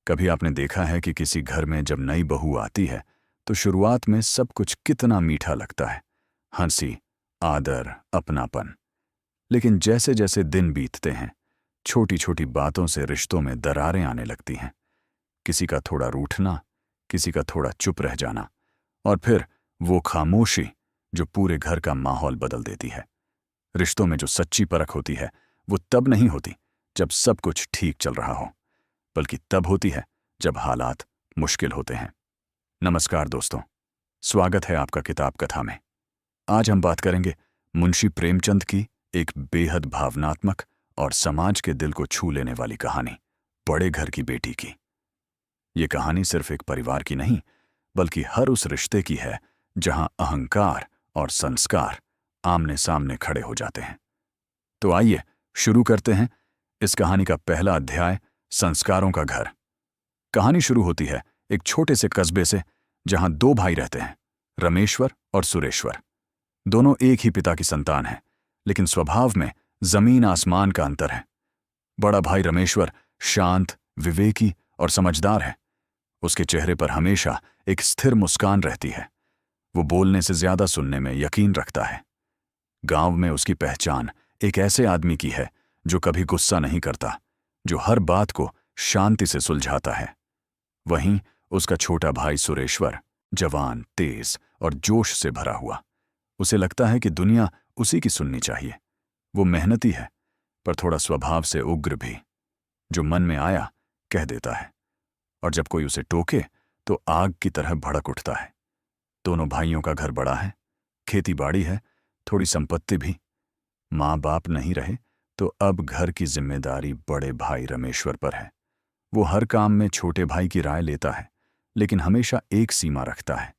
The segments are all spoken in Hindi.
कभी आपने देखा है कि किसी घर में जब नई बहू आती है तो शुरुआत में सब कुछ कितना मीठा लगता है, हंसी, आदर, अपनापन। लेकिन जैसे जैसे दिन बीतते हैं, छोटी छोटी बातों से रिश्तों में दरारें आने लगती हैं। किसी का थोड़ा रूठना, किसी का थोड़ा चुप रह जाना, और फिर वो खामोशी जो पूरे घर का माहौल बदल देती है। रिश्तों में जो सच्ची परख होती है वो तब नहीं होती जब सब कुछ ठीक चल रहा हो, बल्कि तब होती है जब हालात मुश्किल होते हैं। नमस्कार दोस्तों, स्वागत है आपका किताब कथा में। आज हम बात करेंगे मुंशी प्रेमचंद की एक बेहद भावनात्मक और समाज के दिल को छू लेने वाली कहानी, बड़े घर की बेटी की। ये कहानी सिर्फ एक परिवार की नहीं, बल्कि हर उस रिश्ते की है जहां अहंकार और संस्कार आमने सामने खड़े हो जाते हैं। तो आइए शुरू करते हैं इस कहानी का पहला अध्याय, संस्कारों का घर। कहानी शुरू होती है एक छोटे से कस्बे से जहां दो भाई रहते हैं, रमेश्वर और सुरेश्वर। दोनों एक ही पिता की संतान हैं, लेकिन स्वभाव में जमीन आसमान का अंतर है। बड़ा भाई रमेश्वर शांत, विवेकी और समझदार है। उसके चेहरे पर हमेशा एक स्थिर मुस्कान रहती है। वो बोलने से ज्यादा सुनने में यकीन रखता है। गांव में उसकी पहचान एक ऐसे आदमी की है जो कभी गुस्सा नहीं करता, जो हर बात को शांति से सुलझाता है। वहीं उसका छोटा भाई सुरेश्वर जवान, तेज और जोश से भरा हुआ। उसे लगता है कि दुनिया उसी की सुननी चाहिए। वो मेहनती है, पर थोड़ा स्वभाव से उग्र भी। जो मन में आया कह देता है, और जब कोई उसे टोके तो आग की तरह भड़क उठता है। दोनों भाइयों का घर बड़ा है, खेती बाड़ी है, थोड़ी संपत्ति भी। माँ बाप नहीं रहे तो अब घर की जिम्मेदारी बड़े भाई रमेश्वर पर है। वो हर काम में छोटे भाई की राय लेता है, लेकिन हमेशा एक सीमा रखता है,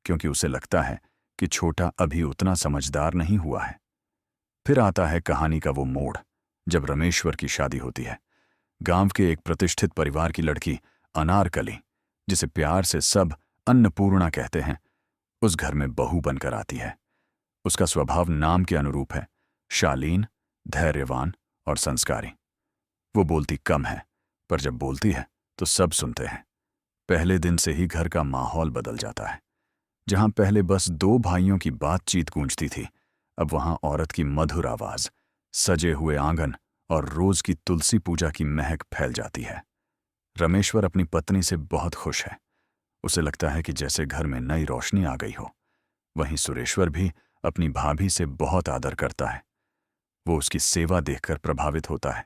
क्योंकि उसे लगता है कि छोटा अभी उतना समझदार नहीं हुआ है। फिर आता है कहानी का वो मोड़ जब रमेश्वर की शादी होती है। गांव के एक प्रतिष्ठित परिवार की लड़की अनारकली, जिसे प्यार से सब अन्नपूर्णा कहते हैं, उस घर में बहू बनकर आती है। उसका स्वभाव नाम के अनुरूप है, शालीन, धैर्यवान और संस्कारी। वो बोलती कम है, पर जब बोलती है तो सब सुनते हैं। पहले दिन से ही घर का माहौल बदल जाता है। जहां पहले बस दो भाइयों की बातचीत गूंजती थी, अब वहां औरत की मधुर आवाज, सजे हुए आंगन और रोज की तुलसी पूजा की महक फैल जाती है। रमेश्वर अपनी पत्नी से बहुत खुश है। उसे लगता है कि जैसे घर में नई रोशनी आ गई हो। वहीं सुरेश्वर भी अपनी भाभी से बहुत आदर करता है। वो उसकी सेवा देखकर प्रभावित होता है,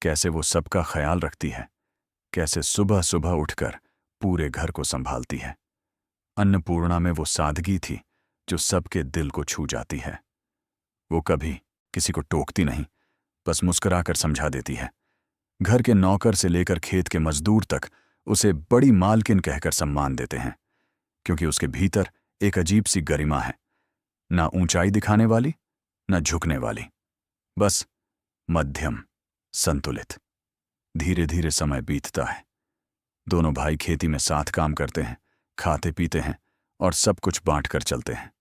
कैसे वो सबका ख्याल रखती है, कैसे सुबह सुबह उठकर पूरे घर को संभालती है। अन्नपूर्णा में वो सादगी थी जो सबके दिल को छू जाती है। वो कभी किसी को टोकती नहीं, बस मुस्कुराकर समझा देती है। घर के नौकर से लेकर खेत के मजदूर तक उसे बड़ी मालकिन कहकर सम्मान देते हैं, क्योंकि उसके भीतर एक अजीब सी गरिमा है, ना ऊंचाई दिखाने वाली, ना झुकने वाली, बस मध्यम, संतुलित। धीरे धीरे समय बीतता है। दोनों भाई खेती में साथ काम करते हैं, खाते पीते हैं और सब कुछ बांट कर चलते हैं।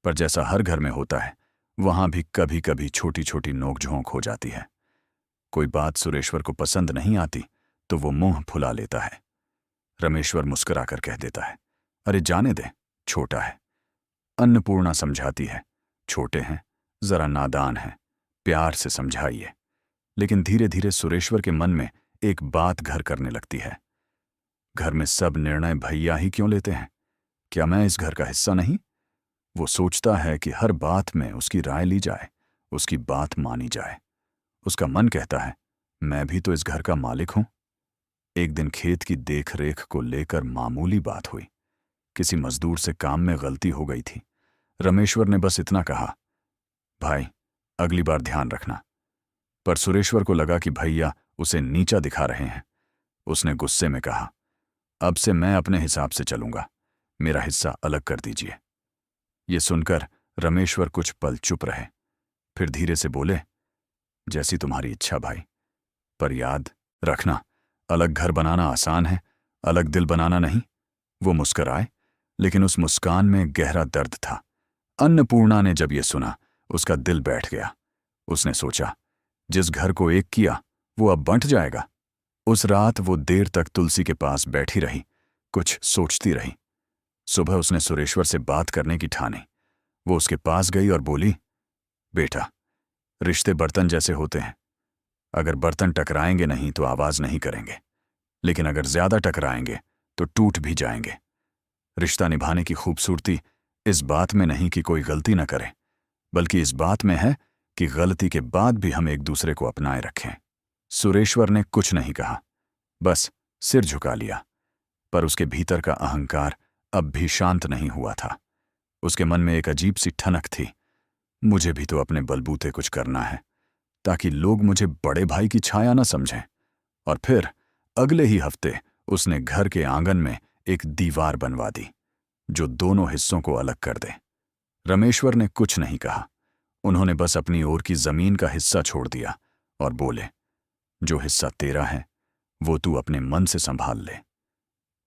पर जैसा हर घर में होता है, वहां भी कभी कभी छोटी छोटी नोकझोंक हो जाती है। कोई बात सुरेश्वर को पसंद नहीं आती तो वो मुंह फुला लेता है। रमेश्वर मुस्कुराकर कह देता है, अरे जाने दे, छोटा है। अन्नपूर्णा समझाती है, छोटे हैं, जरा नादान हैं, प्यार से समझाइए। लेकिन धीरे धीरे सुरेश्वर के मन में एक बात घर करने लगती है। घर में सब निर्णय भैया ही क्यों लेते हैं? क्या मैं इस घर का हिस्सा नहीं? वो सोचता है कि हर बात में उसकी राय ली जाए, उसकी बात मानी जाए। उसका मन कहता है, मैं भी तो इस घर का मालिक हूं। एक दिन खेत की देखरेख को लेकर मामूली बात हुई। किसी मजदूर से काम में गलती हो गई थी। रमेश्वर ने बस इतना कहा, भाई अगली बार ध्यान रखना। पर सुरेश्वर को लगा कि भैया उसे नीचा दिखा रहे हैं। उसने गुस्से में कहा, अब से मैं अपने हिसाब से चलूंगा, मेरा हिस्सा अलग कर दीजिए। ये सुनकर रमेश्वर कुछ पल चुप रहे, फिर धीरे से बोले, जैसी तुम्हारी इच्छा भाई, पर याद रखना, अलग घर बनाना आसान है, अलग दिल बनाना नहीं। वो मुस्कुराए, लेकिन उस मुस्कान में गहरा दर्द था। अन्नपूर्णा ने जब ये सुना, उसका दिल बैठ गया। उसने सोचा, जिस घर को एक किया वो अब बंट जाएगा। उस रात वो देर तक तुलसी के पास बैठी रही, कुछ सोचती रही। सुबह उसने सुरेश्वर से बात करने की ठानी। वो उसके पास गई और बोली, बेटा, रिश्ते बर्तन जैसे होते हैं। अगर बर्तन टकराएंगे नहीं तो आवाज नहीं करेंगे, लेकिन अगर ज्यादा टकराएंगे तो टूट भी जाएंगे। रिश्ता निभाने की खूबसूरती इस बात में नहीं कि कोई गलती न करे, बल्कि इस बात में है कि गलती के बाद भी हम एक दूसरे को अपनाए रखें। सुरेश्वर ने कुछ नहीं कहा, बस सिर झुका लिया, पर उसके भीतर का अहंकार अब भी शांत नहीं हुआ था। उसके मन में एक अजीब सी ठनक थी, मुझे भी तो अपने बलबूते कुछ करना है, ताकि लोग मुझे बड़े भाई की छाया न समझें। और फिर अगले ही हफ्ते उसने घर के आंगन में एक दीवार बनवा दी, जो दोनों हिस्सों को अलग कर दे। रमेश्वर ने कुछ नहीं कहा। उन्होंने बस अपनी ओर की जमीन का हिस्सा छोड़ दिया और बोले, जो हिस्सा तेरा है वो तू अपने मन से संभाल ले।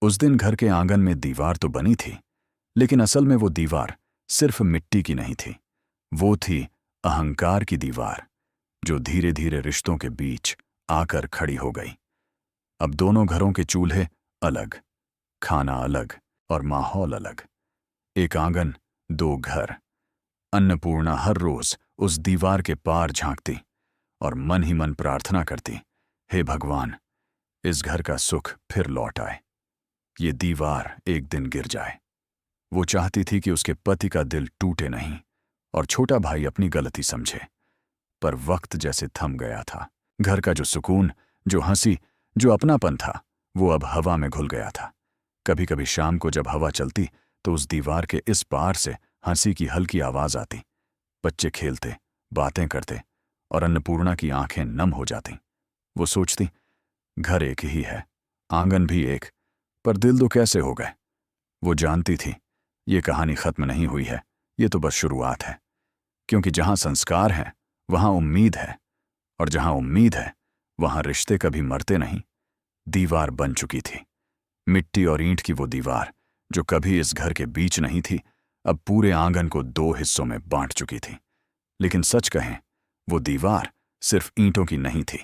उस दिन घर के आंगन में दीवार तो बनी थी, लेकिन असल में वो दीवार सिर्फ मिट्टी की नहीं थी। वो थी अहंकार की दीवार, जो धीरे धीरे रिश्तों के बीच आकर खड़ी हो गई। अब दोनों घरों के चूल्हे अलग, खाना अलग और माहौल अलग। एक आंगन, दो घर। अन्नपूर्णा हर रोज उस दीवार के पार झांकती और मन ही मन प्रार्थना करती, हे भगवान, इस घर का सुख फिर लौट आए, ये दीवार एक दिन गिर जाए। वो चाहती थी कि उसके पति का दिल टूटे नहीं और छोटा भाई अपनी गलती समझे, पर वक्त जैसे थम गया था। घर का जो सुकून, जो हंसी, जो अपनापन था, वो अब हवा में घुल गया था। कभी कभी शाम को जब हवा चलती तो उस दीवार के इस पार से हंसी की हल्की आवाज आती। बच्चे खेलते, बातें करते और अन्नपूर्णा की आंखें नम हो जाती। वो सोचती, घर एक ही है, आंगन भी एक, पर दिल दो कैसे हो गए। वो जानती थी ये कहानी खत्म नहीं हुई है, ये तो बस शुरुआत है। क्योंकि जहां संस्कार है वहां उम्मीद है, और जहां उम्मीद है वहां रिश्ते कभी मरते नहीं। दीवार बन चुकी थी, मिट्टी और ईंट की वो दीवार जो कभी इस घर के बीच नहीं थी, अब पूरे आंगन को दो हिस्सों में बांट चुकी थी। लेकिन सच कहें, वो दीवार सिर्फ ईंटों की नहीं थी,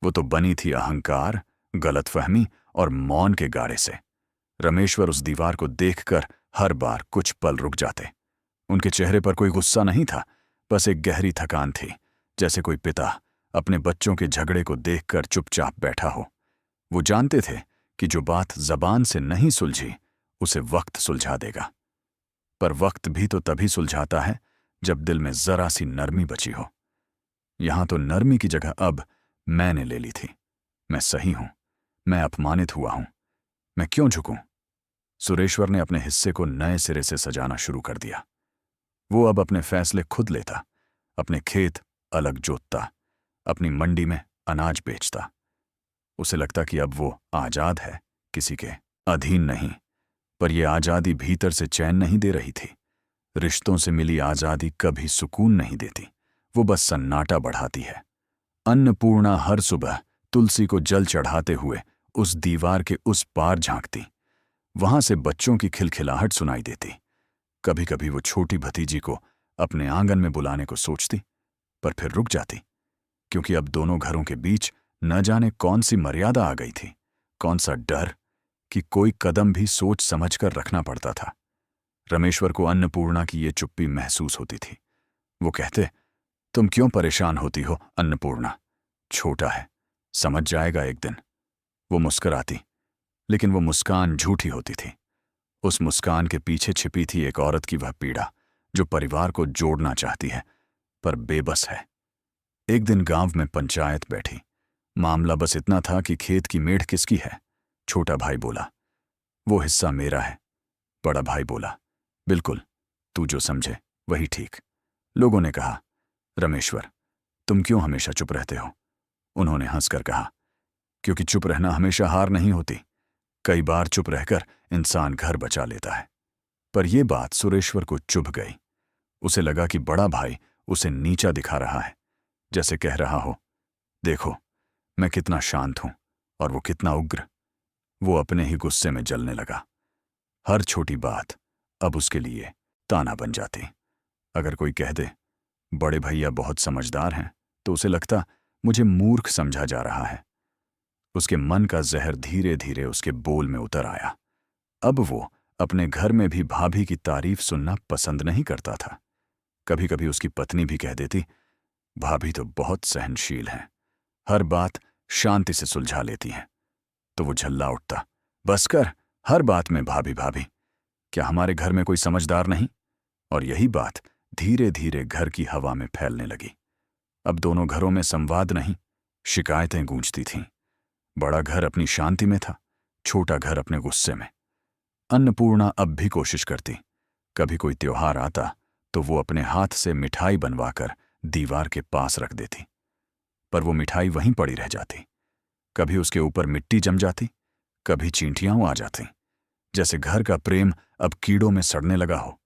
वो तो बनी थी अहंकार, गलतफहमी और मौन के गाड़े से। रमेश्वर उस दीवार को देखकर हर बार कुछ पल रुक जाते। उनके चेहरे पर कोई गुस्सा नहीं था, बस एक गहरी थकान थी, जैसे कोई पिता अपने बच्चों के झगड़े को देखकर चुपचाप बैठा हो। वो जानते थे कि जो बात जबान से नहीं सुलझी उसे वक्त सुलझा देगा, पर वक्त भी तो तभी सुलझाता है जब दिल में जरा सी नरमी बची हो। यहां तो नरमी की जगह अब मैंने ले ली थी। मैं सही हूं, मैं अपमानित हुआ हूं, मैं क्यों झुकूं? सुरेश्वर ने अपने हिस्से को नए सिरे से सजाना शुरू कर दिया। वो अब अपने फैसले खुद लेता, अपने खेत अलग जोतता, अपनी मंडी में अनाज बेचता। उसे लगता कि अब वो आजाद है, किसी के अधीन नहीं। पर यह आजादी भीतर से चैन नहीं दे रही थी। रिश्तों से मिली आजादी कभी सुकून नहीं देती, वो बस सन्नाटा बढ़ाती है। अन्नपूर्णा हर सुबह तुलसी को जल चढ़ाते हुए उस दीवार के उस पार झांकती। वहां से बच्चों की खिलखिलाहट सुनाई देती। कभी कभी वो छोटी भतीजी को अपने आंगन में बुलाने को सोचती, पर फिर रुक जाती, क्योंकि अब दोनों घरों के बीच न जाने कौन सी मर्यादा आ गई थी, कौन सा डर कि कोई कदम भी सोच समझकर रखना पड़ता था। रमेश्वर को अन्नपूर्णा की ये चुप्पी महसूस होती थी। वो कहते, तुम क्यों परेशान होती हो अन्नपूर्णा, छोटा है, समझ जाएगा एक दिन। वो मुस्कुराती, लेकिन वो मुस्कान झूठी होती थी। उस मुस्कान के पीछे छिपी थी एक औरत की वह पीड़ा, जो परिवार को जोड़ना चाहती है पर बेबस है। एक दिन गांव में पंचायत बैठी। मामला बस इतना था कि खेत की मेढ़ किसकी है। छोटा भाई बोला, वो हिस्सा मेरा है। बड़ा भाई बोला, बिल्कुल, तू जो समझे वही ठीक। लोगों ने कहा, रमेश्वर, तुम क्यों हमेशा चुप रहते हो? उन्होंने हंसकर कहा, क्योंकि चुप रहना हमेशा हार नहीं होती। कई बार चुप रहकर इंसान घर बचा लेता है। पर यह बात सुरेश्वर को चुभ गई। उसे लगा कि बड़ा भाई उसे नीचा दिखा रहा है, जैसे कह रहा हो, देखो मैं कितना शांत हूं और वो कितना उग्र। वो अपने ही गुस्से में जलने लगा। हर छोटी बात अब उसके लिए ताना बन जाती। अगर कोई कह दे, बड़े भैया बहुत समझदार हैं, तो उसे लगता मुझे मूर्ख समझा जा रहा है। उसके मन का जहर धीरे धीरे उसके बोल में उतर आया। अब वो अपने घर में भी भाभी की तारीफ सुनना पसंद नहीं करता था। कभी कभी उसकी पत्नी भी कह देती, भाभी तो बहुत सहनशील हैं, हर बात शांति से सुलझा लेती हैं। तो वो झल्ला उठता, बस कर, हर बात में भाभी भाभी, क्या हमारे घर में कोई समझदार नहीं? और यही बात धीरे धीरे घर की हवा में फैलने लगी। अब दोनों घरों में संवाद नहीं, शिकायतें गूंजती थीं। बड़ा घर अपनी शांति में था, छोटा घर अपने गुस्से में। अन्नपूर्णा अब भी कोशिश करती। कभी कोई त्योहार आता तो वो अपने हाथ से मिठाई बनवाकर दीवार के पास रख देती, पर वो मिठाई वहीं पड़ी रह जाती। कभी उसके ऊपर मिट्टी जम जाती, कभी चींटियां आ जाती, जैसे घर का प्रेम अब कीड़ों में सड़ने लगा हो।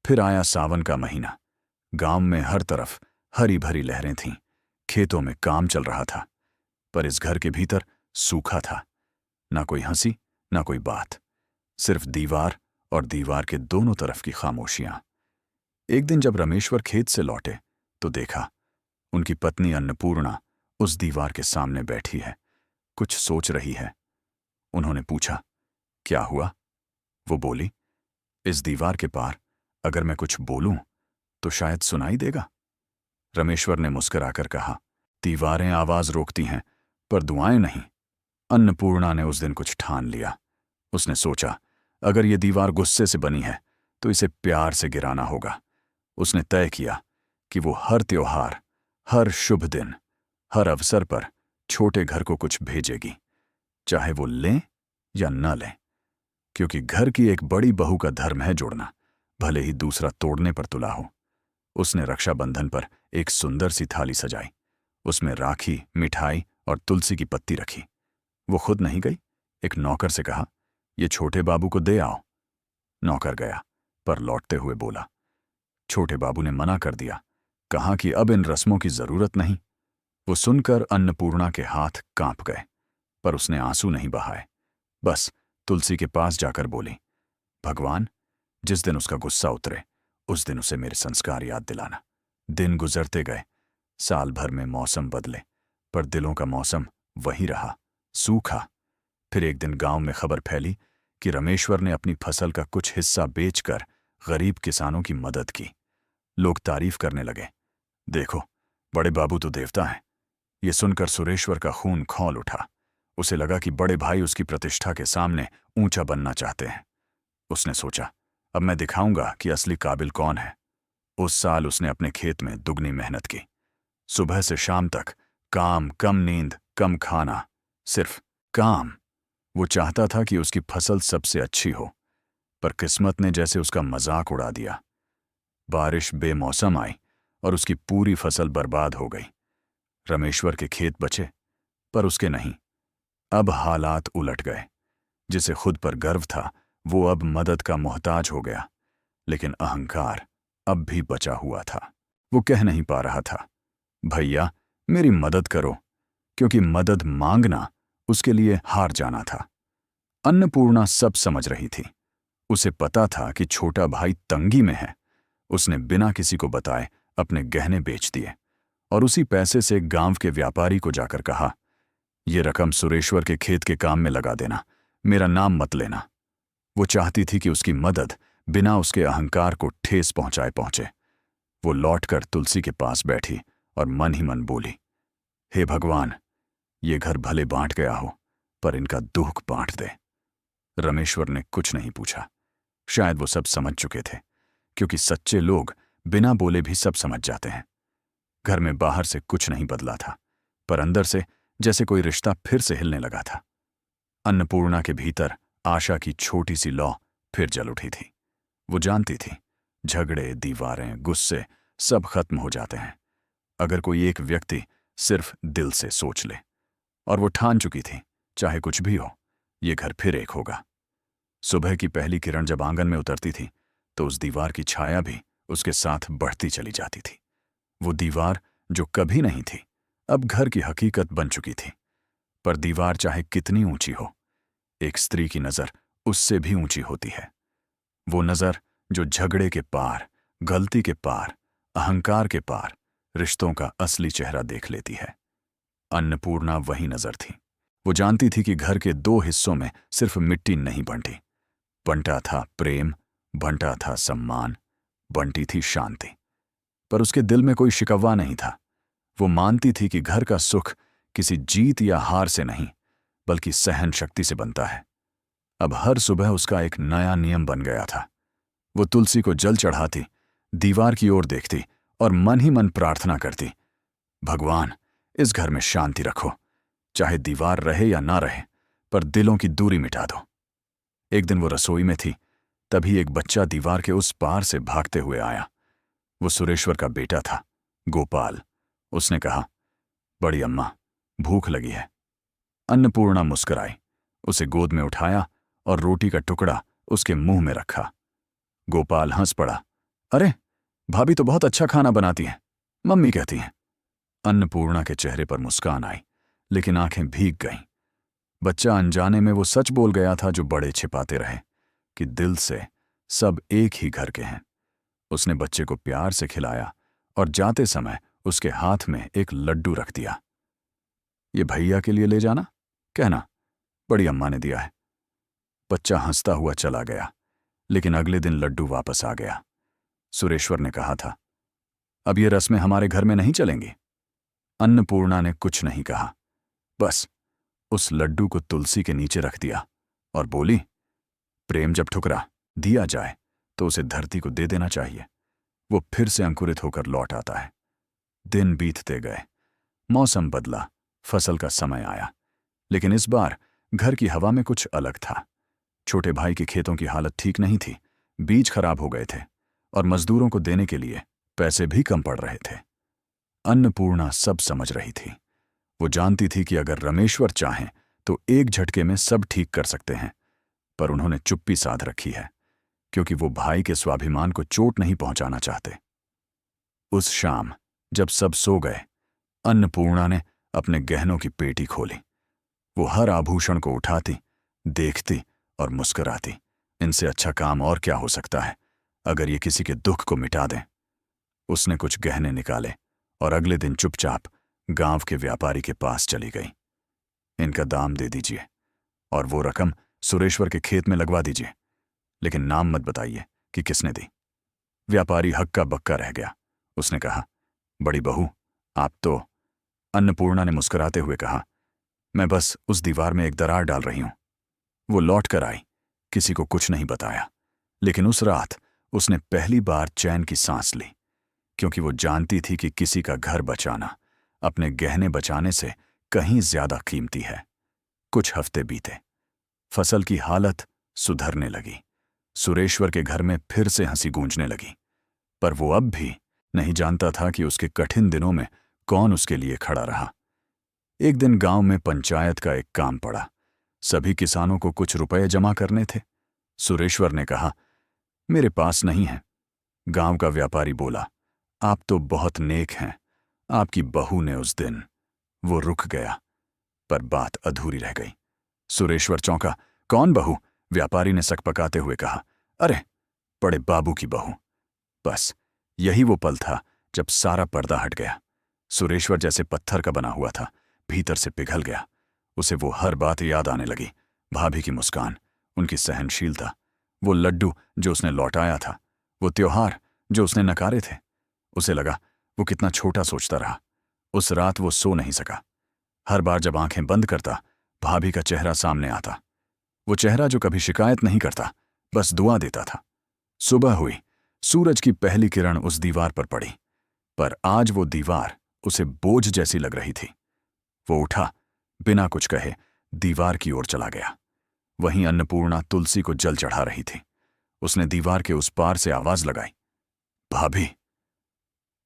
फिर आया सावन का महीना। गांव में हर तरफ हरी भरी लहरें थीं, खेतों में काम चल रहा था, पर इस घर के भीतर सूखा था। ना कोई हंसी, ना कोई बात, सिर्फ दीवार और दीवार के दोनों तरफ की खामोशियां। एक दिन जब रमेश्वर खेत से लौटे तो देखा उनकी पत्नी अन्नपूर्णा उस दीवार के सामने बैठी है, कुछ सोच रही है। उन्होंने पूछा, क्या हुआ? वो बोली, इस दीवार के पार अगर मैं कुछ बोलूं तो शायद सुनाई देगा। रमेश्वर ने मुस्कुराकर कहा, दीवारें आवाज रोकती हैं पर दुआएं नहीं। अन्नपूर्णा ने उस दिन कुछ ठान लिया। उसने सोचा, अगर ये दीवार गुस्से से बनी है तो इसे प्यार से गिराना होगा। उसने तय किया कि वो हर त्योहार, हर शुभ दिन, हर अवसर पर छोटे घर को कुछ भेजेगी, चाहे वो लें या न लें, क्योंकि घर की एक बड़ी बहू का धर्म है जोड़ना, भले ही दूसरा तोड़ने पर तुला हो। उसने रक्षाबंधन पर एक सुंदर सी थाली सजाई, उसमें राखी, मिठाई और तुलसी की पत्ती रखी। वो खुद नहीं गई, एक नौकर से कहा, ये छोटे बाबू को दे आओ। नौकर गया, पर लौटते हुए बोला, छोटे बाबू ने मना कर दिया, कहा कि अब इन रस्मों की जरूरत नहीं। वो सुनकर अन्नपूर्णा के हाथ कांप गए, पर उसने आंसू नहीं बहाए। बस तुलसी के पास जाकर बोली, भगवान, जिस दिन उसका गुस्सा उतरे उस दिन उसे मेरे संस्कार याद दिलाना। दिन गुजरते गए, साल भर में मौसम बदले, पर दिलों का मौसम वही रहा, सूखा। फिर एक दिन गांव में खबर फैली कि रमेश्वर ने अपनी फसल का कुछ हिस्सा बेचकर गरीब किसानों की मदद की। लोग तारीफ करने लगे, देखो, बड़े बाबू तो देवता हैं। ये सुनकर सुरेश्वर का खून खौल उठा। उसे लगा कि बड़े भाई उसकी प्रतिष्ठा के सामने ऊंचा बनना चाहते हैं। उसने सोचा, अब मैं दिखाऊंगा कि असली काबिल कौन है। उस साल उसने अपने खेत में दुगनी मेहनत की। सुबह से शाम तक काम, कम नींद, कम खाना, सिर्फ काम। वो चाहता था कि उसकी फसल सबसे अच्छी हो, पर किस्मत ने जैसे उसका मजाक उड़ा दिया। बारिश बेमौसम आई और उसकी पूरी फसल बर्बाद हो गई। रमेश्वर के खेत बचे, पर उसके नहीं। अब हालात उलट गए। जिसे खुद पर गर्व था वो अब मदद का मोहताज हो गया, लेकिन अहंकार अब भी बचा हुआ था। वो कह नहीं पा रहा था, भैया मेरी मदद करो, क्योंकि मदद मांगना उसके लिए हार जाना था। अन्नपूर्णा सब समझ रही थी। उसे पता था कि छोटा भाई तंगी में है। उसने बिना किसी को बताए अपने गहने बेच दिए और उसी पैसे से गांव के व्यापारी को जाकर कहा, ये रकम सुरेश्वर के खेत के काम में लगा देना, मेरा नाम मत लेना। वो चाहती थी कि उसकी मदद बिना उसके अहंकार को ठेस पहुंचाए पहुंचे। वो लौटकर तुलसी के पास बैठी और मन ही मन बोली, हे भगवान, ये घर भले बांट गया हो, पर इनका दुख बांट दे। रमेश्वर ने कुछ नहीं पूछा। शायद वो सब समझ चुके थे, क्योंकि सच्चे लोग बिना बोले भी सब समझ जाते हैं। घर में बाहर से कुछ नहीं बदला था, पर अंदर से जैसे कोई रिश्ता फिर से हिलने लगा था। अन्नपूर्णा के भीतर आशा की छोटी सी लौ फिर जल उठी थी। वो जानती थी, झगड़े, दीवारें, गुस्से सब खत्म हो जाते हैं अगर कोई एक व्यक्ति सिर्फ दिल से सोच ले। और वो ठान चुकी थी, चाहे कुछ भी हो, ये घर फिर एक होगा। सुबह की पहली किरण जब आंगन में उतरती थी तो उस दीवार की छाया भी उसके साथ बढ़ती चली जाती थी। वो दीवार जो कभी नहीं थी अब घर की हकीकत बन चुकी थी। पर दीवार चाहे कितनी ऊंची हो, एक स्त्री की नजर उससे भी ऊंची होती है। वो नजर जो झगड़े के पार, गलती के पार, अहंकार के पार रिश्तों का असली चेहरा देख लेती है। अन्नपूर्णा वही नजर थी। वो जानती थी कि घर के 2 हिस्सों में सिर्फ मिट्टी नहीं बंटी, बंटा था प्रेम, बंटा था सम्मान, बंटी थी शांति। पर उसके दिल में कोई शिकवा नहीं था। वो मानती थी कि घर का सुख किसी जीत या हार से नहीं, बल्कि सहन शक्ति से बनता है। अब हर सुबह उसका एक नया नियम बन गया था। वो तुलसी को जल चढ़ाती, दीवार की ओर देखती और मन ही मन प्रार्थना करती, भगवान, इस घर में शांति रखो, चाहे दीवार रहे या ना रहे, पर दिलों की दूरी मिटा दो। एक दिन वो रसोई में थी, तभी एक बच्चा दीवार के उस पार से भागते हुए आया। वो सुरेश्वर का बेटा था, गोपाल। उसने कहा, बड़ी अम्मा, भूख लगी है। अन्नपूर्णा मुस्कुराई, उसे गोद में उठाया और रोटी का टुकड़ा उसके मुंह में रखा। गोपाल हंस पड़ा, अरे, भाभी तो बहुत अच्छा खाना बनाती हैं, मम्मी कहती हैं। अन्नपूर्णा के चेहरे पर मुस्कान आई, लेकिन आंखें भीग गईं। बच्चा अनजाने में वो सच बोल गया था जो बड़े छिपाते रहे, कि दिल से सब एक ही घर के हैं। उसने बच्चे को प्यार से खिलाया और जाते समय उसके हाथ में एक लड्डू रख दिया। ये भैया के लिए ले जाना, कहना, बड़ी अम्मा ने दिया है। बच्चा हंसता हुआ चला गया, लेकिन अगले दिन लड्डू वापस आ गया। सुरेश्वर ने कहा था, अब ये रस्में हमारे घर में नहीं चलेंगी। अन्नपूर्णा ने कुछ नहीं कहा, बस उस लड्डू को तुलसी के नीचे रख दिया और बोली, प्रेम जब ठुकरा दिया जाए तो उसे धरती को दे देना चाहिए। वो फिर से अंकुरित होकर लौट आता है। दिन बीतते गए, मौसम बदला, फसल का समय आया, लेकिन इस बार घर की हवा में कुछ अलग था। छोटे भाई के खेतों की हालत ठीक नहीं थी, बीज खराब हो गए थे और मजदूरों को देने के लिए पैसे भी कम पड़ रहे थे। अन्नपूर्णा सब समझ रही थी। वो जानती थी कि अगर रमेश्वर चाहें तो एक झटके में सब ठीक कर सकते हैं, पर उन्होंने चुप्पी साध रखी है, क्योंकि वो भाई के स्वाभिमान को चोट नहीं पहुंचाना चाहते। उस शाम जब सब सो गए, अन्नपूर्णा ने अपने गहनों की पेटी खोली। वो हर आभूषण को उठाती, देखती और मुस्कुराती। इनसे अच्छा काम और क्या हो सकता है, अगर ये किसी के दुख को मिटा दें। उसने कुछ गहने निकाले और अगले दिन चुपचाप गांव के व्यापारी के पास चली गई। इनका दाम दे दीजिए और वो रकम सुरेश्वर के खेत में लगवा दीजिए, लेकिन नाम मत बताइए कि किसने दी। व्यापारी हक्का बक्का रह गया। उसने कहा, बड़ी बहू, आप तो। अन्नपूर्णा ने मुस्कुराते हुए कहा, मैं बस उस दीवार में एक दरार डाल रही हूं। वो लौट कर आई, किसी को कुछ नहीं बताया, लेकिन उस रात उसने पहली बार चैन की सांस ली, क्योंकि वो जानती थी कि किसी का घर बचाना अपने गहने बचाने से कहीं ज्यादा कीमती है। कुछ हफ्ते बीते, फसल की हालत सुधरने लगी। सुरेश्वर के घर में फिर से हंसी गूंजने लगी, पर वो अब भी नहीं जानता था कि उसके कठिन दिनों में कौन उसके लिए खड़ा रहा। एक दिन गांव में पंचायत का एक काम पड़ा। सभी किसानों को कुछ रुपए जमा करने थे। सुरेश्वर ने कहा, मेरे पास नहीं है। गांव का व्यापारी बोला, आप तो बहुत नेक हैं, आपकी बहू ने उस दिन। वो रुक गया, पर बात अधूरी रह गई। सुरेश्वर चौंका, कौन बहू? व्यापारी ने सकपकाते हुए कहा, अरे, बड़े बाबू की बहू। बस यही वो पल था जब सारा पर्दा हट गया। सुरेश्वर जैसे पत्थर का बना हुआ था, भीतर से पिघल गया। उसे वो हर बात याद आने लगी, भाभी की मुस्कान, उनकी सहनशीलता, वो लड्डू जो उसने लौटाया था, वो त्योहार जो उसने नकारे थे। उसे लगा वो कितना छोटा सोचता रहा। उस रात वो सो नहीं सका। हर बार जब आंखें बंद करता, भाभी का चेहरा सामने आता। वो चेहरा जो कभी शिकायत नहीं करता, बस दुआ देता था। सुबह हुई, सूरज की पहली किरण उस दीवार पर पड़ी, पर आज वो दीवार उसे बोझ जैसी लग रही थी। वो उठा, बिना कुछ कहे दीवार की ओर चला गया। वहीं अन्नपूर्णा तुलसी को जल चढ़ा रही थी। उसने दीवार के उस पार से आवाज लगाई, भाभी।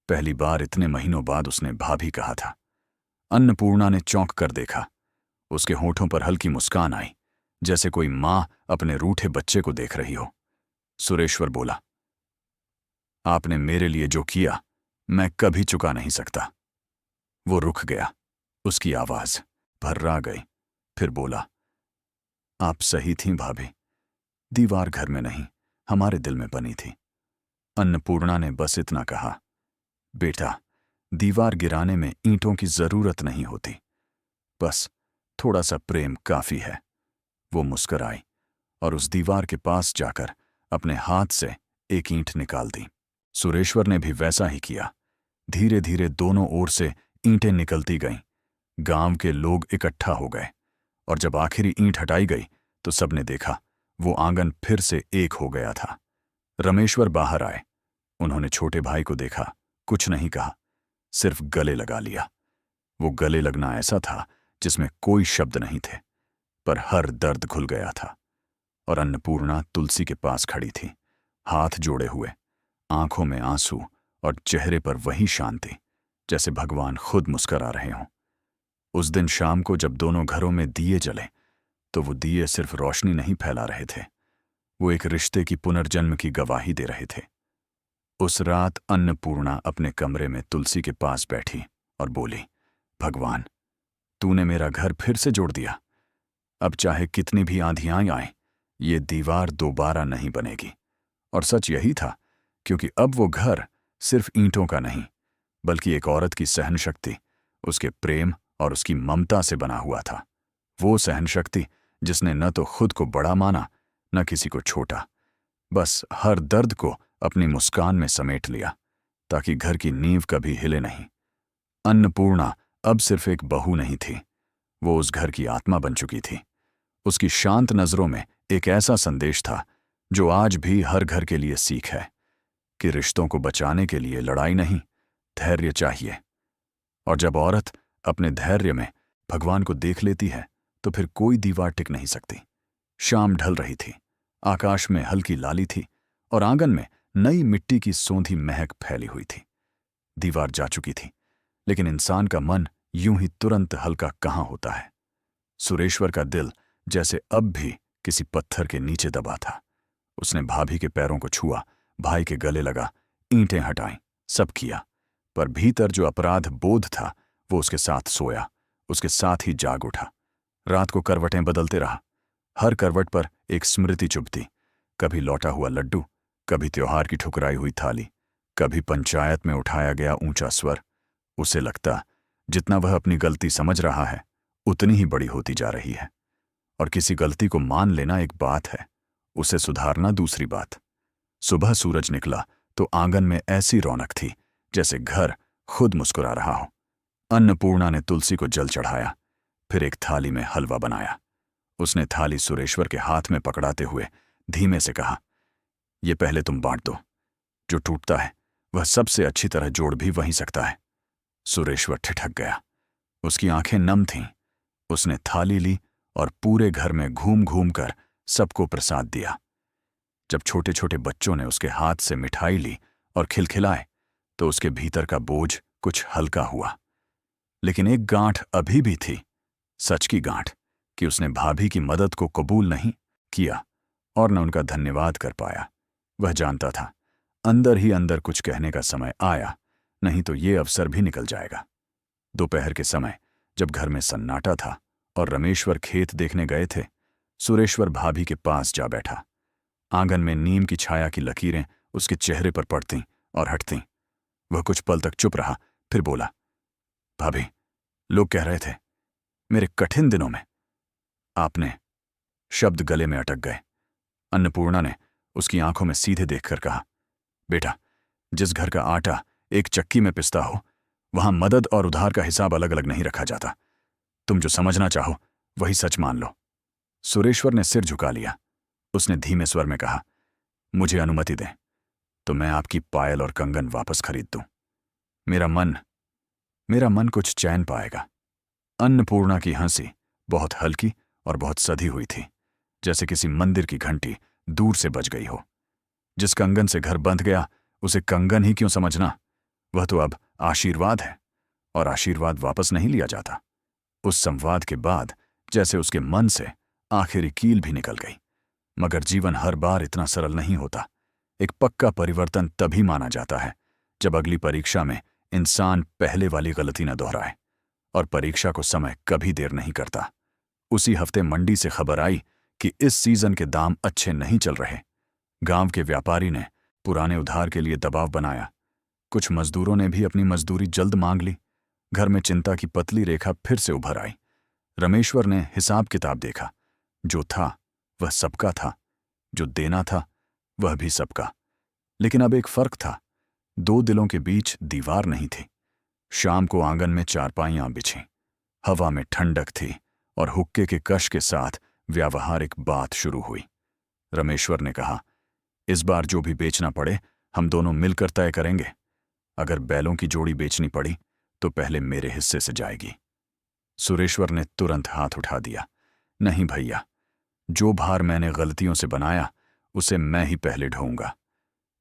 पहली बार इतने महीनों बाद उसने भाभी कहा था। अन्नपूर्णा ने चौंक कर देखा। उसके होठों पर हल्की मुस्कान आई, जैसे कोई मां अपने रूठे बच्चे को देख रही हो। सुरेश्वर बोला, आपने मेरे लिए जो किया मैं कभी चुका नहीं सकता। वो रुक गया, उसकी आवाज भर्रा गई, फिर बोला, आप सही थीं भाभी, दीवार घर में नहीं हमारे दिल में बनी थी। अन्नपूर्णा ने बस इतना कहा, बेटा, दीवार गिराने में ईंटों की जरूरत नहीं होती, बस थोड़ा सा प्रेम काफी है। वो मुस्कुराई और उस दीवार के पास जाकर अपने हाथ से एक ईंट निकाल दी। सुरेश्वर ने भी वैसा ही किया। धीरे धीरे दोनों ओर से ईंटें निकलती गईं। गांव के लोग इकट्ठा हो गए और जब आखिरी ईंट हटाई गई तो सबने देखा वो आंगन फिर से एक हो गया था। रमेश्वर बाहर आए। उन्होंने छोटे भाई को देखा, कुछ नहीं कहा, सिर्फ गले लगा लिया। वो गले लगना ऐसा था जिसमें कोई शब्द नहीं थे, पर हर दर्द घुल गया था। और अन्नपूर्णा तुलसी के पास खड़ी थी, हाथ जोड़े हुए, आंखों में आंसू और चेहरे पर वही शांति, जैसे भगवान खुद मुस्कुरा रहे हों। उस दिन शाम को जब दोनों घरों में दिए जले तो वो दिए सिर्फ रोशनी नहीं फैला रहे थे, वो एक रिश्ते की पुनर्जन्म की गवाही दे रहे थे। उस रात अन्नपूर्णा अपने कमरे में तुलसी के पास बैठी और बोली, भगवान, तूने मेरा घर फिर से जोड़ दिया। अब चाहे कितनी भी आंधियां आएं, ये दीवार दोबारा नहीं बनेगी। और सच यही था, क्योंकि अब वो घर सिर्फ ईंटों का नहीं, बल्कि एक औरत की सहनशक्ति, उसके प्रेम और उसकी ममता से बना हुआ था। वो सहनशक्ति जिसने न तो खुद को बड़ा माना, न किसी को छोटा, बस हर दर्द को अपनी मुस्कान में समेट लिया, ताकि घर की नींव कभी हिले नहीं। अन्नपूर्णा अब सिर्फ एक बहू नहीं थी, वो उस घर की आत्मा बन चुकी थी। उसकी शांत नजरों में एक ऐसा संदेश था जो आज भी हर घर के लिए सीख है, कि रिश्तों को बचाने के लिए लड़ाई नहीं, धैर्य चाहिए। और जब औरत अपने धैर्य में भगवान को देख लेती है तो फिर कोई दीवार टिक नहीं सकती। शाम ढल रही थी, आकाश में हल्की लाली थी और आंगन में नई मिट्टी की सौंधी महक फैली हुई थी। दीवार जा चुकी थी, लेकिन इंसान का मन यूं ही तुरंत हल्का कहाँ होता है। सुरेश्वर का दिल जैसे अब भी किसी पत्थर के नीचे दबा था। उसने भाभी के पैरों को छुआ, भाई के गले लगा, ईंटें हटाईं, सब किया, पर भीतर जो अपराध बोध था वो उसके साथ सोया, उसके साथ ही जाग उठा। रात को करवटें बदलते रहा, हर करवट पर एक स्मृति चुभती, कभी लौटा हुआ लड्डू, कभी त्योहार की ठुकराई हुई थाली, कभी पंचायत में उठाया गया ऊंचा स्वर। उसे लगता जितना वह अपनी गलती समझ रहा है उतनी ही बड़ी होती जा रही है। और किसी गलती को मान लेना एक बात है, उसे सुधारना दूसरी बात। सुबह सूरज निकला तो आंगन में ऐसी रौनक थी जैसे घर खुद मुस्कुरा रहा हो। अन्नपूर्णा ने तुलसी को जल चढ़ाया, फिर एक थाली में हलवा बनाया। उसने थाली सुरेश्वर के हाथ में पकड़ाते हुए धीमे से कहा, ये पहले तुम बांट दो, जो टूटता है वह सबसे अच्छी तरह जोड़ भी वही सकता है। सुरेश्वर ठिठक गया, उसकी आंखें नम थीं। उसने थाली ली और पूरे घर में घूम घूम कर सबको प्रसाद दिया। जब छोटे छोटे बच्चों ने उसके हाथ से मिठाई ली और खिलखिलाए तो उसके भीतर का बोझ कुछ हल्का हुआ। लेकिन एक गांठ अभी भी थी, सच की गांठ, कि उसने भाभी की मदद को कबूल नहीं किया और न उनका धन्यवाद कर पाया। वह जानता था अंदर ही अंदर कुछ कहने का समय आया, नहीं तो ये अवसर भी निकल जाएगा। दोपहर के समय जब घर में सन्नाटा था और रमेश्वर खेत देखने गए थे, सुरेश्वर भाभी के पास जा बैठा। आंगन में नीम की छाया की लकीरें उसके चेहरे पर पड़तीं और हटतीं। वह कुछ पल तक चुप रहा, फिर बोला, भाभी, लोग कह रहे थे मेरे कठिन दिनों में आपने। शब्द गले में अटक गए। अन्नपूर्णा ने उसकी आंखों में सीधे देखकर कहा, बेटा, जिस घर का आटा एक चक्की में पिसता हो वहां मदद और उधार का हिसाब अलग अलग नहीं रखा जाता। तुम जो समझना चाहो वही सच मान लो। सुरेश्वर ने सिर झुका लिया। उसने धीमे स्वर में कहा, मुझे अनुमति दें तो मैं आपकी पायल और कंगन वापस खरीद दूं। मेरा मन कुछ चैन पाएगा। अन्नपूर्णा की हंसी बहुत हल्की और बहुत सधी हुई थी, जैसे किसी मंदिर की घंटी दूर से बज गई हो। जिस कंगन से घर बंध गया उसे कंगन ही क्यों समझना, वह तो अब आशीर्वाद है और आशीर्वाद वापस नहीं लिया जाता। उस संवाद के बाद जैसे उसके मन से आखिरी कील भी निकल गई। मगर जीवन हर बार इतना सरल नहीं होता। एक पक्का परिवर्तन तभी माना जाता है जब अगली परीक्षा में इंसान पहले वाली गलती न दोहराए। और परीक्षा को समय कभी देर नहीं करता। उसी हफ्ते मंडी से खबर आई कि इस सीजन के दाम अच्छे नहीं चल रहे। गांव के व्यापारी ने पुराने उधार के लिए दबाव बनाया। कुछ मजदूरों ने भी अपनी मजदूरी जल्द मांग ली। घर में चिंता की पतली रेखा फिर से उभर आई। रमेश्वर ने हिसाब किताब देखा। जो था वह सबका था, जो देना था वह भी सबका। लेकिन अब एक फर्क था, दो दिलों के बीच दीवार नहीं थी। शाम को आंगन में चारपाइयां बिछीं, हवा में ठंडक थी और हुक्के के कश के साथ व्यावहारिक बात शुरू हुई। रमेश्वर ने कहा, इस बार जो भी बेचना पड़े हम दोनों मिलकर तय करेंगे। अगर बैलों की जोड़ी बेचनी पड़ी तो पहले मेरे हिस्से से जाएगी। सुरेश्वर ने तुरंत हाथ उठा दिया, नहीं भैया, जो भार मैंने गलतियों से बनाया उसे मैं ही पहले ढोऊंगा।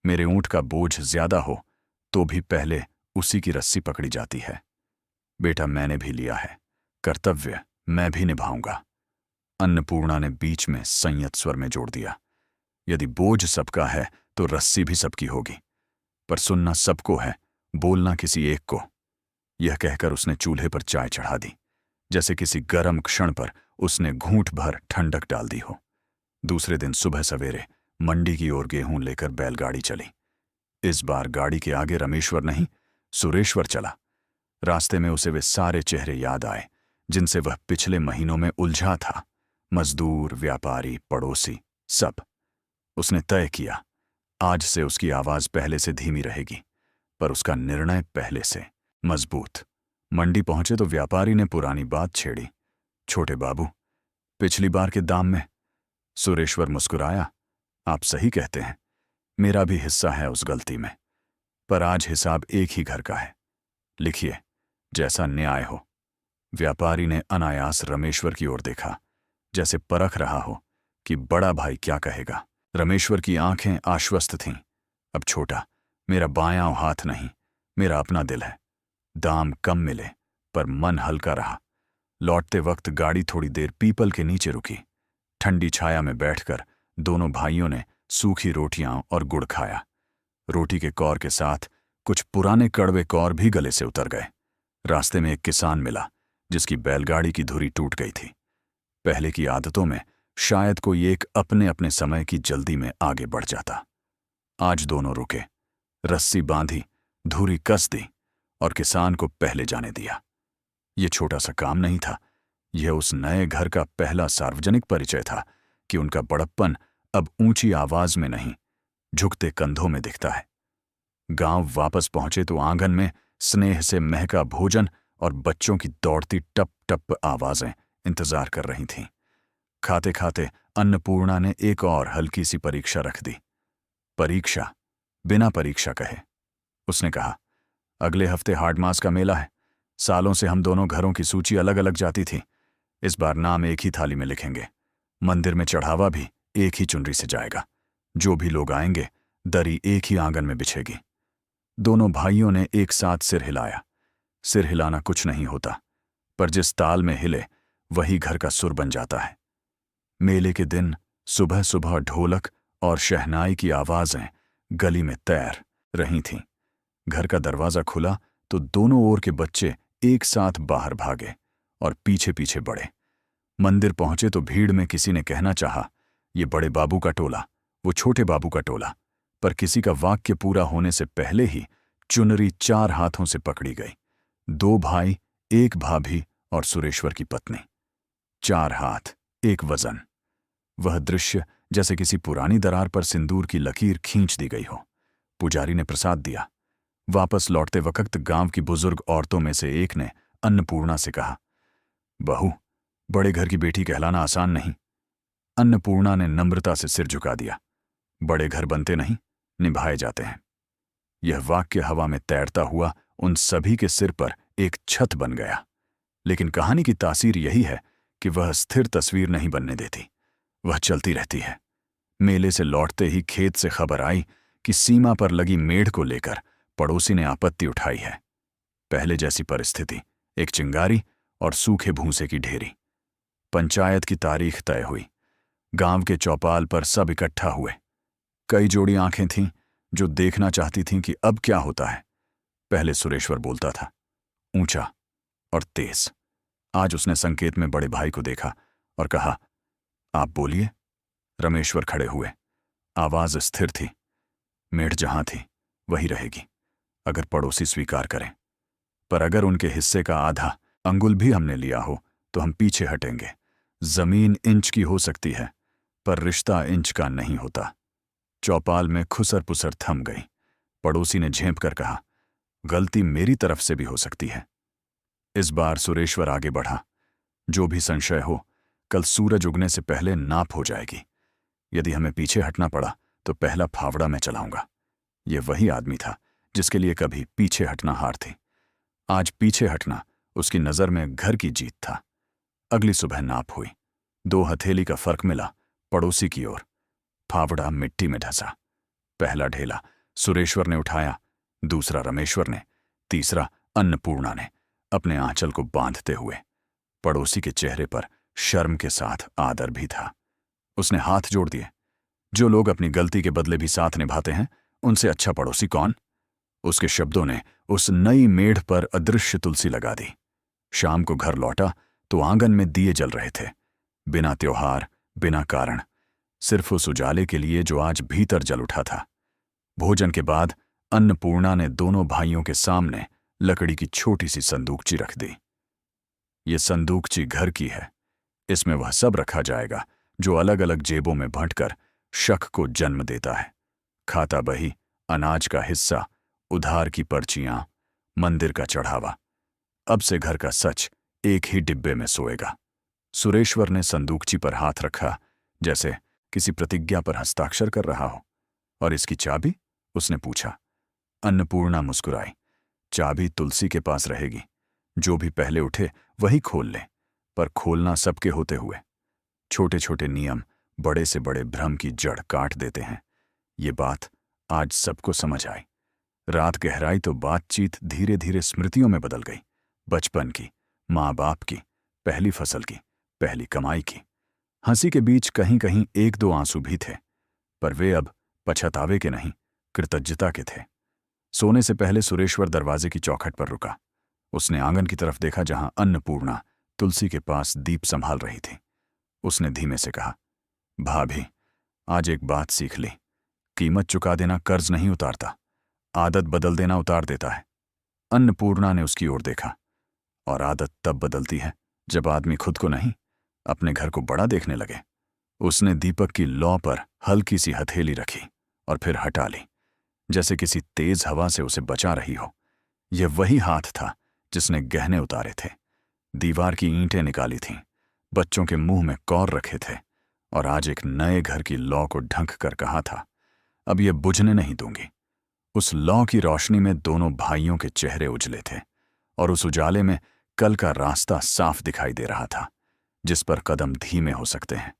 मेरे ऊंट का बोझ ज्यादा हो तो भी पहले उसी की रस्सी पकड़ी जाती है। बेटा, मैंने भी लिया है, कर्तव्य मैं भी निभाऊंगा। अन्नपूर्णा ने बीच में संयत स्वर में जोड़ दिया, यदि बोझ सबका है तो रस्सी भी सबकी होगी, पर सुनना सबको है, बोलना किसी एक को। यह कहकर उसने चूल्हे पर चाय चढ़ा दी, जैसे किसी गर्म क्षण पर उसने घूंट भर ठंडक डाल दी हो। दूसरे दिन सुबह सवेरे मंडी की ओर गेहूं लेकर बैलगाड़ी चली। इस बार गाड़ी के आगे रमेश्वर नहीं, सुरेश्वर चला। रास्ते में उसे वे सारे चेहरे याद आए जिनसे वह पिछले महीनों में उलझा था। मजदूर, व्यापारी, पड़ोसी, सब। उसने तय किया, आज से उसकी आवाज पहले से धीमी रहेगी, पर उसका निर्णय पहले से मजबूत। मंडी पहुंचे तो व्यापारी ने पुरानी बात छेड़ी, छोटे बाबू, पिछली बार के दाम में। सुरेश्वर मुस्कुराया, आप सही कहते हैं, मेरा भी हिस्सा है उस गलती में, पर आज हिसाब एक ही घर का है, लिखिए, जैसा न्याय हो। व्यापारी ने अनायास रमेश्वर की ओर देखा, जैसे परख रहा हो कि बड़ा भाई क्या कहेगा। रमेश्वर की आंखें आश्वस्त थीं। अब छोटा, मेरा बायां हाथ नहीं, मेरा अपना दिल है। दाम कम मिले पर मन हल्का रहा। लौटते वक्त गाड़ी थोड़ी देर पीपल के नीचे रुकी। ठंडी छाया में बैठकर दोनों भाइयों ने सूखी रोटियां और गुड़ खाया। रोटी के कौर के साथ कुछ पुराने कड़वे कौर भी गले से उतर गए। रास्ते में एक किसान मिला जिसकी बैलगाड़ी की धुरी टूट गई थी। पहले की आदतों में शायद कोई एक अपने अपने समय की जल्दी में आगे बढ़ जाता। आज दोनों रुके, रस्सी बांधी, धुरी कस दी और किसान को पहले जाने दिया। ये छोटा सा काम नहीं था, यह उस नए घर का पहला सार्वजनिक परिचय था कि उनका बड़प्पन अब ऊंची आवाज में नहीं, झुकते कंधों में दिखता है। गांव वापस पहुंचे तो आंगन में स्नेह से महका भोजन और बच्चों की दौड़ती टप टप आवाजें इंतजार कर रही थीं। खाते खाते अन्नपूर्णा ने एक और हल्की सी परीक्षा रख दी। परीक्षा बिना परीक्षा कहे। उसने कहा, अगले हफ्ते हार्ड मास का मेला है। सालों से हम दोनों घरों की सूची अलग अलग जाती थी, इस बार नाम एक ही थाली में लिखेंगे। मंदिर में चढ़ावा भी एक ही चुनरी से जाएगा। जो भी लोग आएंगे दरी एक ही आंगन में बिछेगी। दोनों भाइयों ने एक साथ सिर हिलाया। सिर हिलाना कुछ नहीं होता, पर जिस ताल में हिले वही घर का सुर बन जाता है। मेले के दिन सुबह सुबह ढोलक और शहनाई की आवाजें गली में तैर रही थीं। घर का दरवाजा खुला तो दोनों ओर के बच्चे एक साथ बाहर भागे और पीछे पीछे बढ़े। मंदिर पहुंचे तो भीड़ में किसी ने कहना चाहा, ये बड़े बाबू का टोला, वो छोटे बाबू का टोला, पर किसी का वाक्य पूरा होने से पहले ही चुनरी 4 हाथों से पकड़ी गई। 2 भाई, 1 भाभी और सुरेश्वर की पत्नी। 4 हाथ, 1 वजन। वह दृश्य जैसे किसी पुरानी दरार पर सिंदूर की लकीर खींच दी गई हो। पुजारी ने प्रसाद दिया। वापस लौटते वक्त गांव की बुजुर्ग औरतों में से एक ने अन्नपूर्णा से कहा, बहू, बड़े घर की बेटी कहलाना आसान नहीं। अन्नपूर्णा ने नम्रता से सिर झुका दिया, बड़े घर बनते नहीं, निभाए जाते हैं। यह वाक्य हवा में तैरता हुआ उन सभी के सिर पर एक छत बन गया। लेकिन कहानी की तासीर यही है कि वह स्थिर तस्वीर नहीं बनने देती, वह चलती रहती है। मेले से लौटते ही खेत से खबर आई कि सीमा पर लगी मेढ़ को लेकर पड़ोसी ने आपत्ति उठाई है। पहले जैसी परिस्थिति, एक चिंगारी और सूखे भूसे की ढेरी। पंचायत की तारीख तय हुई। गांव के चौपाल पर सब इकट्ठा हुए। कई जोड़ी आंखें थीं जो देखना चाहती थीं कि अब क्या होता है। पहले सुरेश्वर बोलता था, ऊंचा और तेज। आज उसने संकेत में बड़े भाई को देखा और कहा, आप बोलिए। रमेश्वर खड़े हुए। आवाज स्थिर थी, मेढ़ जहां थी वही रहेगी, अगर पड़ोसी स्वीकार करें। पर अगर उनके हिस्से का आधा अंगुल भी हमने लिया हो तो हम पीछे हटेंगे। जमीन इंच की हो सकती है, पर रिश्ता इंच का नहीं होता। चौपाल में खुसर पुसर थम गई। पड़ोसी ने झेंप कर कहा, गलती मेरी तरफ से भी हो सकती है। इस बार सुरेश्वर आगे बढ़ा। जो भी संशय हो, कल सूरज उगने से पहले नाप हो जाएगी। यदि हमें पीछे हटना पड़ा तो पहला फावड़ा मैं चलाऊंगा। ये वही आदमी था जिसके लिए कभी पीछे हटना हार थी। आज पीछे हटना उसकी नजर में घर की जीत था। अगली सुबह नाप हुई। 2 हथेली का फर्क मिला पड़ोसी की ओर। फावड़ा मिट्टी में धंसा। पहला ढेला सुरेश्वर ने उठाया, दूसरा रमेश्वर ने, तीसरा अन्नपूर्णा ने, अपने आंचल को बांधते हुए। पड़ोसी के चेहरे पर शर्म के साथ आदर भी था। उसने हाथ जोड़ दिए। जो लोग अपनी गलती के बदले भी साथ निभाते हैं, उनसे अच्छा पड़ोसी कौन? उसके शब्दों ने उस नई मेढ़ पर अदृश्य तुलसी लगा दी। शाम को घर लौटा तो आंगन में दिए जल रहे थे, बिना त्योहार, बिना कारण, सिर्फ उस उजाले के लिए जो आज भीतर जल उठा था। भोजन के बाद अन्नपूर्णा ने दोनों भाइयों के सामने लकड़ी की छोटी सी संदूकची रख दी। ये संदूकची घर की है। इसमें वह सब रखा जाएगा जो अलग अलग जेबों में बंटकर शक को जन्म देता है। खाता बही, अनाज का हिस्सा, उधार की पर्चियां, मंदिर का चढ़ावा। अब से घर का सच एक ही डिब्बे में सोएगा। सुरेश्वर ने संदूकची पर हाथ रखा, जैसे किसी प्रतिज्ञा पर हस्ताक्षर कर रहा हो। और इसकी चाबी? उसने पूछा। अन्नपूर्णा मुस्कुराई। चाबी तुलसी के पास रहेगी। जो भी पहले उठे वही खोल ले, पर खोलना सबके होते हुए। छोटे छोटे नियम बड़े से बड़े भ्रम की जड़ काट देते हैं। ये बात आज सबको समझ आई। रात गहराई तो बातचीत धीरे धीरे स्मृतियों में बदल गई। बचपन की, माँ बाप की, पहली फसल की, पहली कमाई की। हंसी के बीच कहीं कहीं 1-2 आंसू भी थे, पर वे अब पछतावे के नहीं, कृतज्ञता के थे। सोने से पहले सुरेश्वर दरवाजे की चौखट पर रुका। उसने आंगन की तरफ देखा जहां अन्नपूर्णा तुलसी के पास दीप संभाल रही थी। उसने धीमे से कहा, भाभी, आज एक बात सीख ली। कीमत चुका देना कर्ज नहीं उतारता, आदत बदल देना उतार देता है। अन्नपूर्णा ने उसकी ओर देखा। और आदत तब बदलती है जब आदमी खुद को नहीं, अपने घर को बड़ा देखने लगे। उसने दीपक की लौ पर हल्की सी हथेली रखी और फिर हटा ली, जैसे किसी तेज हवा से उसे बचा रही हो। यह वही हाथ था जिसने गहने उतारे थे, दीवार की ईंटें निकाली थीं, बच्चों के मुंह में कौर रखे थे, और आज एक नए घर की लौ को ढंक कर कहा था, अब यह बुझने नहीं दूंगी। उस लौ की रोशनी में दोनों भाइयों के चेहरे उजले थे, और उस उजाले में कल का रास्ता साफ दिखाई दे रहा था, जिस पर कदम धीमे हो सकते हैं,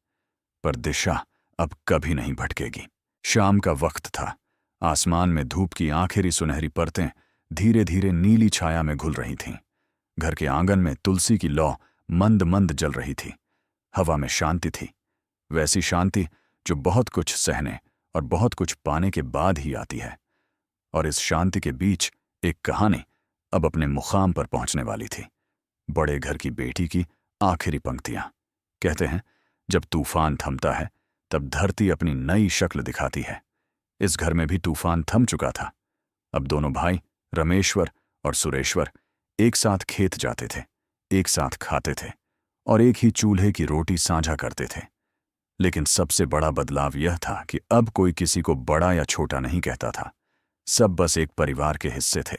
पर दिशा अब कभी नहीं भटकेगी। शाम का वक्त था। आसमान में धूप की आखिरी सुनहरी परतें धीरे धीरे नीली छाया में घुल रही थीं। घर के आंगन में तुलसी की लौ मंद मंद जल रही थी। हवा में शांति थी, वैसी शांति जो बहुत कुछ सहने और बहुत कुछ पाने के बाद ही आती है। और इस शांति के बीच एक कहानी अब अपने मुकाम पर पहुंचने वाली थी। बड़े घर की बेटी की आखिरी पंक्तियां। कहते हैं, जब तूफान थमता है तब धरती अपनी नई शक्ल दिखाती है। इस घर में भी तूफान थम चुका था। अब दोनों भाई रमेश्वर और सुरेश्वर एक साथ खेत जाते थे, एक साथ खाते थे, और एक ही चूल्हे की रोटी साझा करते थे। लेकिन सबसे बड़ा बदलाव यह था कि अब कोई किसी को बड़ा या छोटा नहीं कहता था। सब बस एक परिवार के हिस्से थे।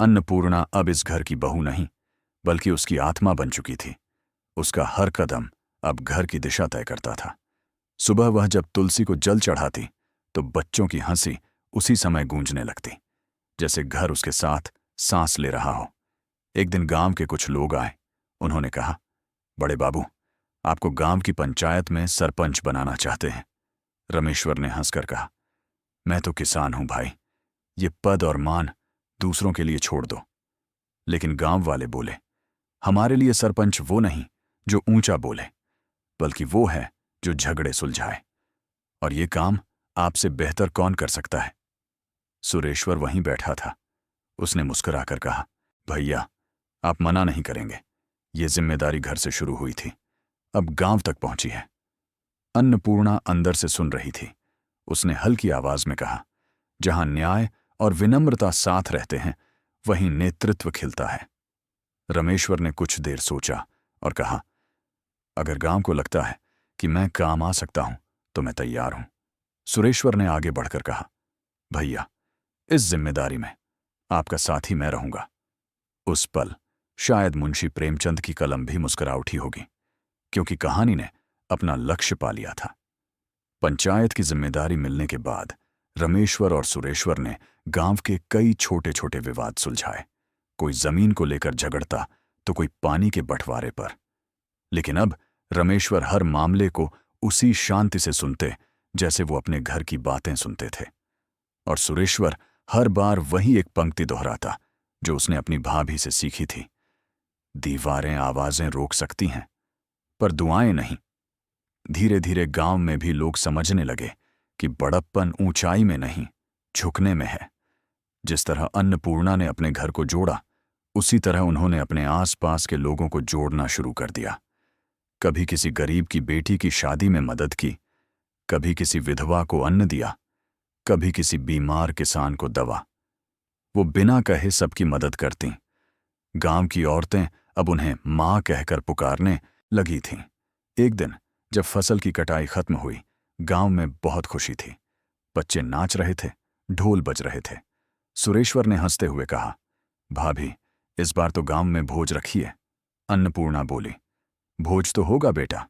अन्नपूर्णा अब इस घर की बहू नहीं, बल्कि उसकी आत्मा बन चुकी थी। उसका हर कदम अब घर की दिशा तय करता था। सुबह वह जब तुलसी को जल चढ़ाती तो बच्चों की हंसी उसी समय गूंजने लगती, जैसे घर उसके साथ सांस ले रहा हो। एक दिन गांव के कुछ लोग आए। उन्होंने कहा, बड़े बाबू, आपको गांव की पंचायत में सरपंच बनाना चाहते हैं। रमेश्वर ने हंसकर कहा, मैं तो किसान हूं भाई, ये पद और मान दूसरों के लिए छोड़ दो। लेकिन गांव वाले बोले, हमारे लिए सरपंच वो नहीं जो ऊंचा बोले, बल्कि वो है जो झगड़े सुलझाए। और ये काम आपसे बेहतर कौन कर सकता है? सुरेश्वर वहीं बैठा था। उसने मुस्कुराकर कहा, भैया, आप मना नहीं करेंगे। ये जिम्मेदारी घर से शुरू हुई थी, अब गांव तक पहुंची है। अन्नपूर्णा अंदर से सुन रही थी। उसने हल्की आवाज में कहा, जहां न्याय और विनम्रता साथ रहते हैं, वहीं नेतृत्व खिलता है। रमेश्वर ने कुछ देर सोचा और कहा, अगर गांव को लगता है कि मैं काम आ सकता हूं तो मैं तैयार हूं। सुरेश्वर ने आगे बढ़कर कहा, भैया, इस जिम्मेदारी में आपका साथी मैं रहूंगा। उस पल शायद मुंशी प्रेमचंद की कलम भी मुस्कुरा उठी होगी, क्योंकि कहानी ने अपना लक्ष्य पा लिया था। पंचायत की जिम्मेदारी मिलने के बाद रमेश्वर और सुरेश्वर ने गांव के कई छोटे छोटे विवाद सुलझाए। कोई जमीन को लेकर झगड़ता तो कोई पानी के बंटवारे पर। लेकिन अब रमेश्वर हर मामले को उसी शांति से सुनते जैसे वो अपने घर की बातें सुनते थे, और सुरेश्वर हर बार वही एक पंक्ति दोहराता जो उसने अपनी भाभी से सीखी थी, दीवारें आवाजें रोक सकती हैं पर दुआएं नहीं। धीरे धीरे गांव में भी लोग समझने लगे कि बड़प्पन ऊंचाई में नहीं, झुकने में है। जिस तरह अन्नपूर्णा ने अपने घर को जोड़ा, उसी तरह उन्होंने अपने आसपास के लोगों को जोड़ना शुरू कर दिया। कभी किसी गरीब की बेटी की शादी में मदद की, कभी किसी विधवा को अन्न दिया, कभी किसी बीमार किसान को दवा। वो बिना कहे सबकी मदद करतीं। गांव की औरतें अब उन्हें मां कहकर पुकारने लगी थीं। एक दिन जब फसल की कटाई खत्म हुई, गांव में बहुत खुशी थी। बच्चे नाच रहे थे, ढोल बज रहे थे। सुरेश्वर ने हंसते हुए कहा, भाभी, इस बार तो गांव में भोज रखिए। अन्नपूर्णा बोली, भोज तो होगा बेटा,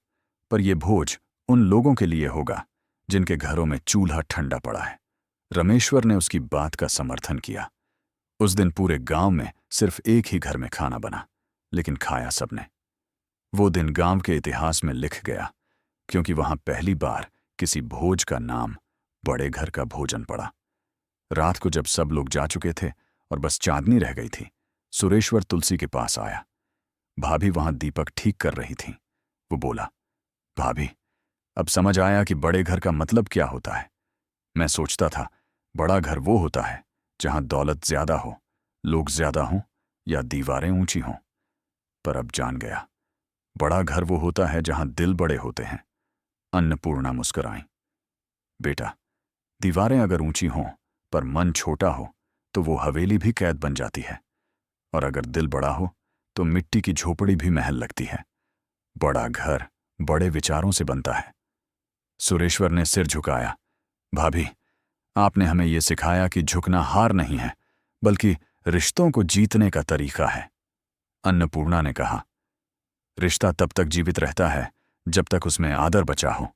पर यह भोज उन लोगों के लिए होगा जिनके घरों में चूल्हा ठंडा पड़ा है। रमेश्वर ने उसकी बात का समर्थन किया। उस दिन पूरे गांव में सिर्फ एक ही घर में खाना बना, लेकिन खाया सबने। वो दिन गांव के इतिहास में लिख गया, क्योंकि वहां पहली बार किसी भोज का नाम बड़े घर का भोजन पड़ा। रात को जब सब लोग जा चुके थे और बस चांदनी रह गई थी, सुरेश्वर तुलसी के पास आया। भाभी वहां दीपक ठीक कर रही थी। वो बोला, भाभी, अब समझ आया कि बड़े घर का मतलब क्या होता है। मैं सोचता था बड़ा घर वो होता है जहां दौलत ज्यादा हो, लोग ज्यादा हों या दीवारें ऊंची हों, पर अब जान गया, बड़ा घर वो होता है जहां दिल बड़े होते हैं। अन्नपूर्णा मुस्कुराई। बेटा, दीवारें अगर ऊंची हों पर मन छोटा हो तो वो हवेली भी कैद बन जाती है, और अगर दिल बड़ा हो तो मिट्टी की झोपड़ी भी महल लगती है। बड़ा घर बड़े विचारों से बनता है। सुरेश्वर ने सिर झुकाया। भाभी, आपने हमें यह सिखाया कि झुकना हार नहीं है, बल्कि रिश्तों को जीतने का तरीका है। अन्नपूर्णा ने कहा, रिश्ता तब तक जीवित रहता है जब तक उसमें आदर बचा हो,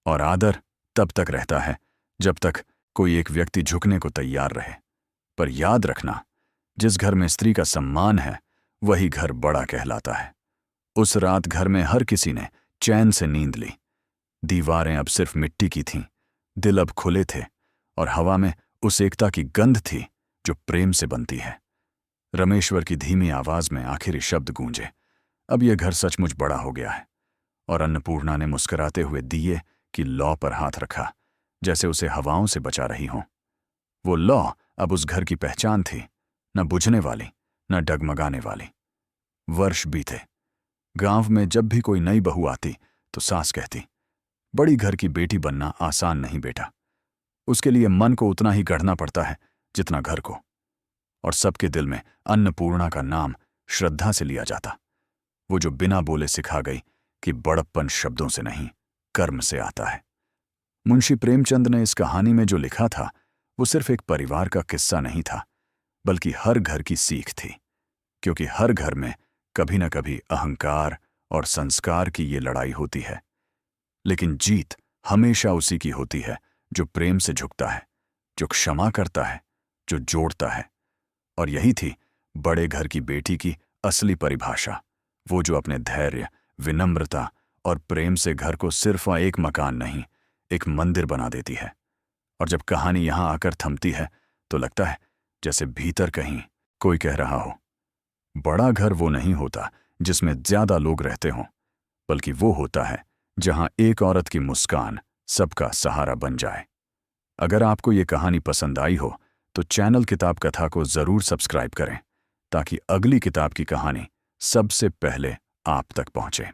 और आदर तब तक रहता है जब तक कोई एक व्यक्ति झुकने को तैयार रहे। पर याद रखना, जिस घर में स्त्री का सम्मान है वही घर बड़ा कहलाता है। उस रात घर में हर किसी ने चैन से नींद ली। दीवारें अब सिर्फ मिट्टी की थीं, दिल अब खुले थे, और हवा में उस एकता की गंध थी जो प्रेम से बनती है। रमेश्वर की धीमी आवाज में आखिरी शब्द गूंजे, अब यह घर सचमुच बड़ा हो गया है। और अन्नपूर्णा ने मुस्कुराते हुए दिए की लौ पर हाथ रखा, जैसे उसे हवाओं से बचा रही हों। वो लौ अब उस घर की पहचान थी, न बुझने वाली, न डगमगाने वाली। वर्ष बीते। गांव में जब भी कोई नई बहू आती तो सास कहती, बड़ी घर की बेटी बनना आसान नहीं बेटा। उसके लिए मन को उतना ही गढ़ना पड़ता है जितना घर को। और सबके दिल में अन्नपूर्णा का नाम श्रद्धा से लिया जाता, वो जो बिना बोले सिखा गई कि बड़प्पन शब्दों से नहीं, कर्म से आता है। मुंशी प्रेमचंद ने इस कहानी में जो लिखा था वो सिर्फ एक परिवार का किस्सा नहीं था, बल्कि हर घर की सीख थी। क्योंकि हर घर में कभी न कभी अहंकार और संस्कार की ये लड़ाई होती है, लेकिन जीत हमेशा उसी की होती है जो प्रेम से झुकता है, जो क्षमा करता है, जो जोड़ता है। और यही थी बड़े घर की बेटी की असली परिभाषा, वो जो अपने धैर्य, विनम्रता और प्रेम से घर को सिर्फ एक मकान नहीं, एक मंदिर बना देती है। और जब कहानी यहां आकर थमती है तो लगता है जैसे भीतर कहीं कोई कह रहा हो, बड़ा घर वो नहीं होता जिसमें ज्यादा लोग रहते हों, बल्कि वो होता है जहां एक औरत की मुस्कान सबका सहारा बन जाए। अगर आपको ये कहानी पसंद आई हो तो चैनल किताब कथा को जरूर सब्सक्राइब करें, ताकि अगली किताब की कहानी सबसे पहले आप तक पहुंचे।